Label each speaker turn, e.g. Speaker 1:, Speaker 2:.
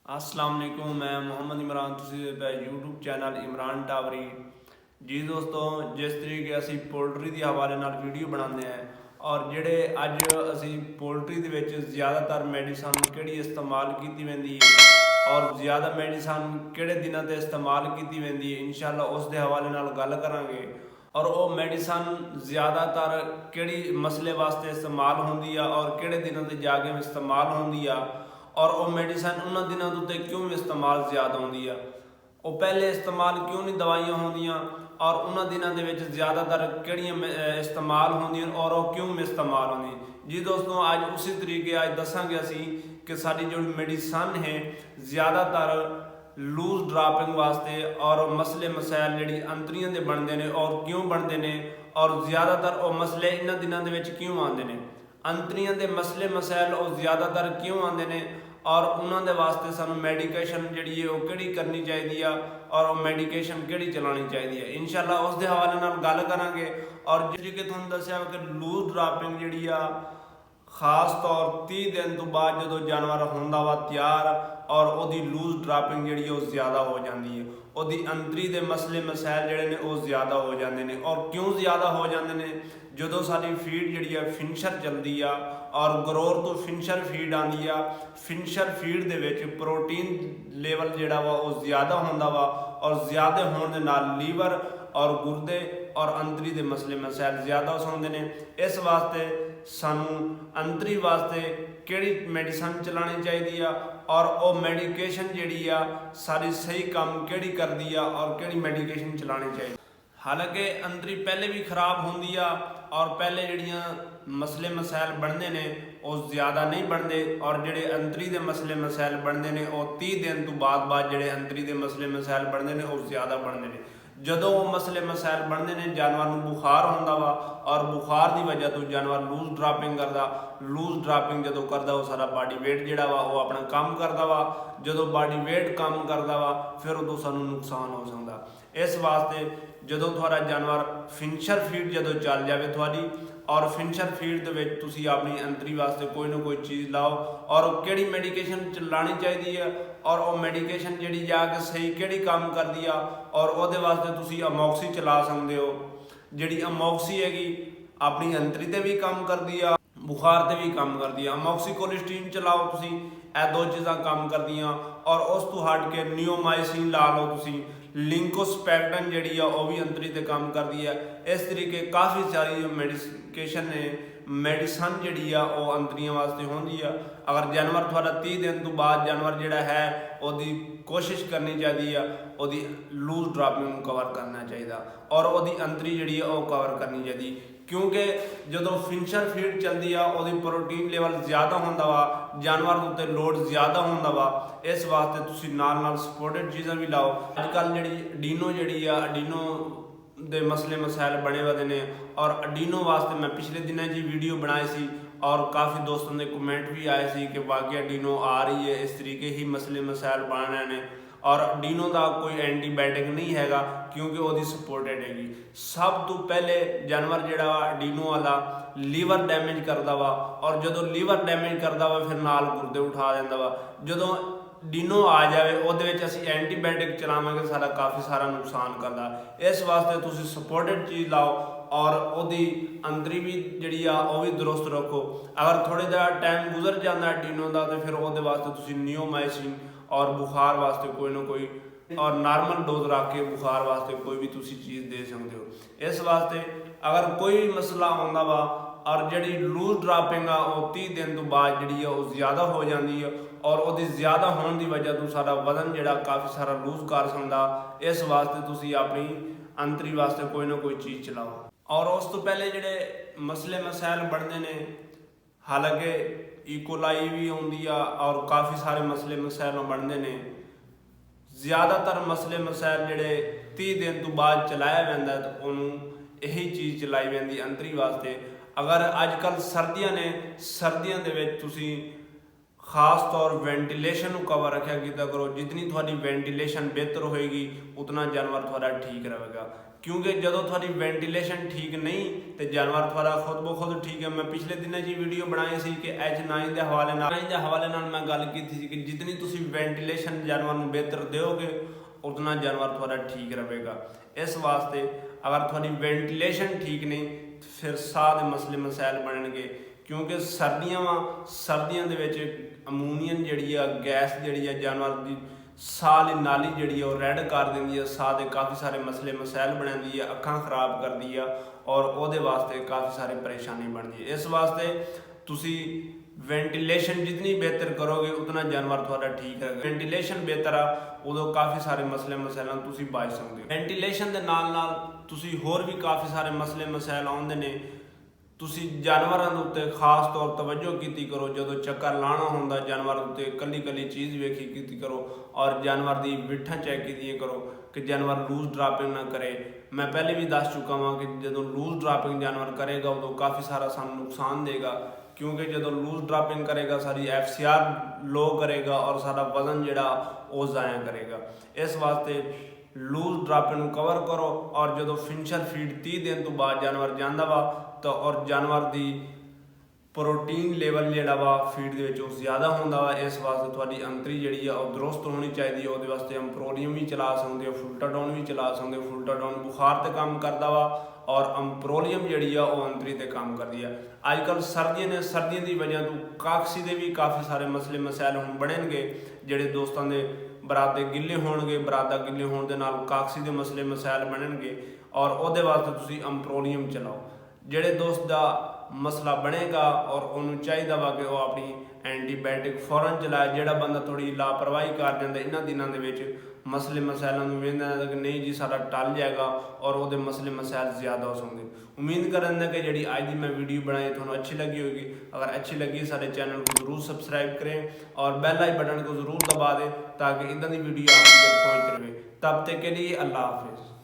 Speaker 1: अस्सलाम वालेकुम, मैं मोहम्मद इमरान। तुसीं यूट्यूब चैनल इमरान टावरी जी। दोस्तों, जिस तरीके असी पोल्ट्री के हवाले नाल वीडियो बनाते हैं और जिहड़े अज असी पोल्ट्री दे विच ज़्यादातर मैडिसन किहड़ी इस्तेमाल की वेंदी है और ज़्यादा मैडिसन किहड़े दिनों ते इस्तेमाल की वेंदी है, इंशाअल्लाह उस दे हवाले नाल गल करांगे। और वो मैडिसन ज़्यादातर किहड़ी मसले वास्ते इस्तेमाल होंदी आ और किहड़े दिनों ते जाके इस्तेमाल होंदी आ और वो मैडिसन उन्होंने दिनों के उत्ते क्यों इस्तेमाल ज़्यादा होंदी आ, वो पहले इस्तेमाल क्यों नहीं दवाइयाँ होंदियाँ और उन्होंने दिनों के विच ज़्यादातर किहड़ियां इस्तेमाल होंदियां और वो क्यों इस्तेमाल होंदी। जी दोस्तों, अज उसी तरीके अज दसांगे असी कि साडी जो मैडिसन है ज़्यादातर लूज ड्रापिंग वास्ते और मसले मसैल जिहड़ी अंतरियां दे बनते हैं और क्यों बनते हैं और ज़्यादातर वो मसले इन्हां दिनों के विच क्यों आते हैं, अंतरियां दे मसले मसैल वो ज़्यादातर क्यों आते हैं और उन्होंने वास्ते सानू मैडिकेशन जी है वो किहड़ी करनी चाहिए और वो मैडिकेशन किहड़ी चलानी चाहिए, इंशाअल्लाह उस दे हवाले नाल गल करांगे। और जी कि तुहानूं दस्सिया कि लूज ड्रापिंग जी खास तौर 30 दिन तो बाद जो जानवर होंदा वा तैयार और वो लूज ड्रापिंग जी ज़्यादा हो जाती है, वो अंतरी के मसले मसैल जोड़े ने वो ज़्यादा हो जाते हैं। और क्यों ज़्यादा हो जाते हैं, जो सारी फीड जी फिनिशर चलती आ और ग्रोर तो फिनिशर फीड आती आ, फिनिशर फीड दे विच प्रोटीन लेवल जोड़ा वा वो ज़्यादा होंदा वा और ज़्यादा होने नाल लीवर और गुरदे और अंतरी के मसले मसैल ज़्यादा होंदे ने। इस वास्ते सानू अंतरी वास्ते किहड़ी मैडिसन चलानी चाहिए और वो मैडिकेशन जी सारी सही काम किहड़ी करती आ और किहड़ी मैडिकेशन चलानी चाहिए। हालांकि अंतरी पहले भी खराब होंदी आ और पहले जड़ियाँ मसले मसैल बनते हैं वो ज़्यादा नहीं बनते और जोड़े अंतरी के मसले मसैल बनते हैं वो 30 दिन तो बाद जोड़े अंतरी के मसले मसैल बनते हैं वो ज़्यादा बनते हैं। जदों वो मसले मसैल बनते हैं जानवर को बुखार होंदा वा और बुखार की वजह तो जानवर लूज ड्रापिंग करता, लूज ड्रापिंग जो करता वो सारा बॉडी वेट जोड़ा वा वो अपना काम करता वा, जो बॉडी वेट काम करता वा फिर उदों सानू नुकसान हो सकता। इस वास्ते जो थोड़ा जानवर फिनिशर फीड जो चल जाए थोड़ी और फिनिशर फीड के तुसी अपनी अंतरी वास्ते कोई ना कोई चीज़ लाओ और किहड़ी मैडिकेशन चलानी चाहिए है और वो मैडिकेशन जी जाके सही किहड़ी काम करती आ और वो वास्ते तुसी अमोक्सी चला सकते हो। जी अमोक्सी हैगी अपनी अंतरी ते भी काम करती आ, बुखार से भी काम करती है। अमोक्सी कोलिस्टीन चलाओ तुसी, यह दो चीज़ा काम करदियाँ और उस तो हट के नियोमाइसिन ला लो तुसी, लिंकोस्पैक्टन जी वो भी अंतरी ते काम करती है। इस तरीके काफ़ी सारी जो मेडिकेशन ने मैडिसन जी वो अंतरियों वास्ते होंदी है। अगर जानवर थोड़ा 30 दिन तो बाद जानवर जोड़ा है वो कोशिश करनी चाहिए वो लूज ड्रापिंग कवर करना चाहिए और वो अंतरी जी वो कवर करनी चाहिए, क्योंकि जो फिनिशर फीड चलती है वो प्रोटीन लेवल ज़्यादा होंदा वा, जानवर के उत्ते लोड ज़्यादा होंदा वा। इस वास्ते तुसी नाल सपोर्टेड चीज़ां भी लाओ। अजकल जी अडीनो जी अडीनो दे मसले मसैल बने हुए ने और अडीनो वास्ते मैं पिछले दिनों जी वीडियो बनाई सी और काफ़ी दोस्तों के कमेंट भी आए सी कि वाकई अडीनो आ रही है, इस तरीके ही मसले मसैल बन रहे हैं और अडीनो का कोई एंटीबायोटिक नहीं हैगा क्योंकि वो सपोर्टेड हैगी। सब तो पहले जानवर जोड़ा अडीनो वाला लीवर डैमेज करता वा और जो लीवर डैमेज करता वा फिर नाल गुर्दे उठा देंदा वा। जो डीनो आ जाए वो एंटीबायोटिक चलावे सारा काफ़ी सारा नुकसान करता। इस वास्ते तुसी सपोर्टेड चीज़ लाओ और वो अंतरी भी जी वो भी दुरुस्त रखो। अगर थोड़े जहा टाइम गुजर जाता डीनो का तो फिर वो वास्ते तुसी नियोमाइसिन और बुखार वास्ते कोई ना कोई और नॉर्मल डोज रख के बुखार वास्ते कोई भी तुसी चीज़ दे सकते हो। इस वास्ते अगर कोई मसला आता वा और जी लूज ड्रापिंग आ वो 30 दिन तो बाद जी वो ज़्यादा हो जाती है और वो ज़्यादा होने की वजह तो सारा वजन जोड़ा काफ़ी सारा लूज कर सकता। इस वास्ते तुसी अपनी अंतरी वास्ते कोई ना कोई चीज़ चलाओ। और उस तो पहले जोड़े मसले मसैल बनते हैं, हालांकि इकोलाई भी आती आ और काफ़ी सारे मसले मसैल बनते हैं। ज़्यादातर मसले मसैल जोड़े 30 दिन तो बाद चलाया जाता है तो उन्होंने यही चीज़ चलाई जाती अंतरी वास्ते। अगर अजकल सर्दियाँ ने सर्दियों के तुसी खास तौर वेंटिलेशन को कवर रखा किया करो, जितनी थोड़ी वेंटिलेशन बेहतर होएगी उतना जानवर थोड़ा ठीक रहेगा, क्योंकि ਜਦੋਂ ਤੁਹਾਡੀ ਵੈਂਟੀਲੇਸ਼ਨ ਠੀਕ ਨਹੀਂ ਤੇ ਜਾਨਵਰ ਤੁਹਾਡਾ ਖੁਦ ਬ ਖੁਦ ਠੀਕ ਹੈ। ਮੈਂ ਪਿਛਲੇ ਦਿਨਾਂ 'ਚ ਵੀਡੀਓ ਬਣਾਈ ਸੀ ਕਿ H9 ਦੇ ਹਵਾਲੇ ਨਾਲ ਮੈਂ ਗੱਲ ਕੀਤੀ ਸੀ ਕਿ ਜਿਤਨੀ ਤੁਸੀਂ ਵੈਂਟੀਲੇਸ਼ਨ ਜਾਨਵਰ ਨੂੰ ਬਿਹਤਰ ਦਿਓਗੇ ਉਤਨਾ ਜਾਨਵਰ ਤੁਹਾਡਾ ਠੀਕ ਰਹੇਗਾ। ਇਸ ਵਾਸਤੇ ਅਗਰ ਤੁਹਾਡੀ ਵੈਂਟੀਲੇਸ਼ਨ ਠੀਕ ਨਹੀਂ ਫਿਰ ਸਾਹ ਦੇ ਮਸਲੇ ਮਸਾਇਲ ਬਣਨਗੇ, ਕਿਉਂਕਿ ਸਰਦੀਆਂ ਦੇ ਵਿੱਚ ਅਮੋਨੀਅਨ ਜਿਹੜੀ ਆ ਗੈਸ ਜਿਹੜੀ ਆ ਜਾਨਵਰ ਦੀ ਸਾਹ ਦੀ ਨਾਲੀ ਜਿਹੜੀ ਆ ਉਹ ਰੈਡ ਕਰ ਦਿੰਦੀ ਆ, ਸਾਹ ਦੇ ਕਾਫੀ ਸਾਰੇ ਮਸਲੇ ਮਸਾਇਲ ਬਣਾਉਂਦੀ ਆ, ਅੱਖਾਂ ਖਰਾਬ ਕਰਦੀ ਆ ਔਰ ਉਹਦੇ ਵਾਸਤੇ ਕਾਫੀ ਸਾਰੀ ਪਰੇਸ਼ਾਨੀ ਬਣਦੀ ਹੈ। ਇਸ ਵਾਸਤੇ ਤੁਸੀਂ ਵੈਂਟੀਲੇਸ਼ਨ ਜਿਤਨੀ ਬਿਹਤਰ ਕਰੋਗੇ ਉਤਨਾ ਜਾਨਵਰ ਤੁਹਾਡਾ ਠੀਕ ਰਹੇਗਾ। ਵੈਂਟੀਲੇਸ਼ਨ ਬਿਹਤਰ ਆ ਉਦੋਂ ਕਾਫੀ ਸਾਰੇ ਮਸਲੇ ਮਸਾਇਲਾਂ ਤੁਸੀਂ ਬਚ ਸਕਦੇ ਹੋ। ਵੈਂਟੀਲੇਸ਼ਨ ਦੇ ਨਾਲ ਤੁਸੀਂ ਹੋਰ ਵੀ ਕਾਫੀ ਸਾਰੇ ਮਸਲੇ ਮਸਾਇਲ ਆਉਂਦੇ ਨੇ। ਤੁਸੀਂ ਜਾਨਵਰਾਂ ਦੇ ਉੱਤੇ ਖਾਸ ਤੌਰ ਤਵੱਜੋ ਕੀਤੀ ਕਰੋ। ਜਦੋਂ ਚੱਕਰ ਲਾਉਣਾ ਹੁੰਦਾ ਜਾਨਵਰ ਉੱਤੇ ਕੱਲੀ ਚੀਜ਼ ਵੇਖੀ ਕੀਤੀ ਕਰੋ ਔਰ ਜਾਨਵਰ ਦੀ ਬਿੱਠਾ ਚੈੱਕ ਕੀਤੀ ਕਰੋ ਕਿ ਜਾਨਵਰ ਲੂਜ਼ ਡਰਾਪਿੰਗ ਨਾ ਕਰੇ। ਮੈਂ ਪਹਿਲੇ ਵੀ ਦੱਸ ਚੁੱਕਾ ਹਾਂ ਕਿ ਜਦੋਂ ਲੂਜ਼ ਡਰਾਪਿੰਗ ਜਾਨਵਰ ਕਰੇਗਾ ਉਦੋਂ ਕਾਫੀ ਸਾਰਾ ਸਾਨੂੰ ਨੁਕਸਾਨ ਦੇਗਾ, ਕਿਉਂਕਿ ਜਦੋਂ ਲੂਜ਼ ਡਰਾਪਿੰਗ ਕਰੇਗਾ ਸਾਡੀ FCR ਲੋ ਕਰੇਗਾ ਔਰ ਸਾਡਾ ਵਜ਼ਨ ਜਿਹੜਾ ਉਹ ਜ਼ਾਇਆ ਕਰੇਗਾ। ਇਸ ਵਾਸਤੇ ਲੂਜ਼ ਡਰਾਪਿੰਗ ਨੂੰ ਕਵਰ ਕਰੋ ਔਰ ਜਦੋਂ ਫਿਨਸ਼ਰ ਫੀਡ 30 ਦਿਨ ਤੋਂ ਬਾਅਦ ਜਾਨਵਰ ਜਾਂਦਾ ਵਾ ਤਾਂ ਔਰ ਜਾਨਵਰ ਦੀ ਪ੍ਰੋਟੀਨ ਲੈਵਲ ਜਿਹੜਾ ਵਾ ਫੀਡ ਦੇ ਵਿੱਚ ਉਹ ਜ਼ਿਆਦਾ ਹੁੰਦਾ ਵਾ। ਇਸ ਵਾਸਤੇ ਤੁਹਾਡੀ ਅੰਤਰੀ ਜਿਹੜੀ ਆ ਉਹ ਦਰੁਸਤ ਹੋਣੀ ਚਾਹੀਦੀ ਹੈ। ਉਹਦੇ ਵਾਸਤੇ ਅੰਪਰੋਲੀਅਮ ਵੀ ਚਲਾ ਸਕਦੇ ਹੋ, ਫੁਲਟਾਡਾਊਨ ਵੀ ਚਲਾ ਸਕਦੇ ਹੋ। ਫੁਲਟਾਡਾਊਨ ਬੁਖਾਰ ਤੇ ਕੰਮ ਕਰਦਾ ਵਾ ਔਰ ਅੰਪਰੋਲੀਅਮ ਜਿਹੜੀ ਆ ਉਹ ਅੰਤਰੀ ਤੇ ਕੰਮ ਕਰਦੀ ਆ। ਅੱਜ ਕੱਲ੍ਹ ਸਰਦੀਆਂ ਦੀ ਵਜ੍ਹਾ ਤੋਂ ਕਾਕਸੀ ਦੇ ਵੀ ਕਾਫੀ ਸਾਰੇ ਮਸਲੇ ਮਸਾਇਲ ਹੁਣ ਬਣਨਗੇ। ਜਿਹੜੇ ਦੋਸਤਾਂ ਦੇ ਬਰਾਦੇ ਗਿੱਲੇ ਹੋਣਗੇ, ਬਰਾਦਾ ਗਿੱਲੇ ਹੋਣ ਦੇ ਨਾਲ ਕਾਕਸੀ ਦੇ ਮਸਲੇ ਮਸਾਇਲ ਬਣਨਗੇ ਔਰ ਉਹਦੇ ਵਾਸਤੇ ਤੁਸੀਂ ਅੰਪਰੋਲੀਅਮ ਚਲਾਓ। ਜਿਹੜੇ ਦੋਸਤ ਦਾ ਮਸਲਾ ਬਣੇਗਾ ਔਰ ਉਹਨੂੰ ਚਾਹੀਦਾ ਵਾ ਕਿ ਉਹ ਆਪਣੀ ਐਂਟੀਬਾਇਓਟਿਕ ਫੌਰਨ ਚਲਾਏ। ਜਿਹੜਾ ਬੰਦਾ ਥੋੜੀ ਲਾਪਰਵਾਹੀ ਕਰ ਜਾਂਦਾ ਇਹਨਾਂ ਦਿਨਾਂ ਦੇ ਵਿੱਚ ਮਸਲੇ ਮਸਾਇਲਾਂ ਨੂੰ ਵੇਖਦਾ ਕਿ ਨਹੀਂ ਜੀ ਸਾਡਾ ਟਲ ਜਾਏਗਾ ਔਰ ਉਹਦੇ ਮਸਲੇ ਮਸਾਇਲ ਜ਼ਿਆਦਾ ਹੋ ਸਕਦੇ। ਉਮੀਦ ਕਰਨ ਕਿ ਜਿਹੜੀ ਅੱਜ ਦੀ मैं वीडियो बनाई ਤੁਹਾਨੂੰ अच्छी लगी होगी। अगर अच्छी लगी सारे चैनल को ज़रूर सब्सक्राइब करें और बेल आई बटन को ज़रूर दबा दें ताकि इदां दी वीडियो आप तक पहुँच रहे। तब तक के लिए अल्लाह हाफिज़।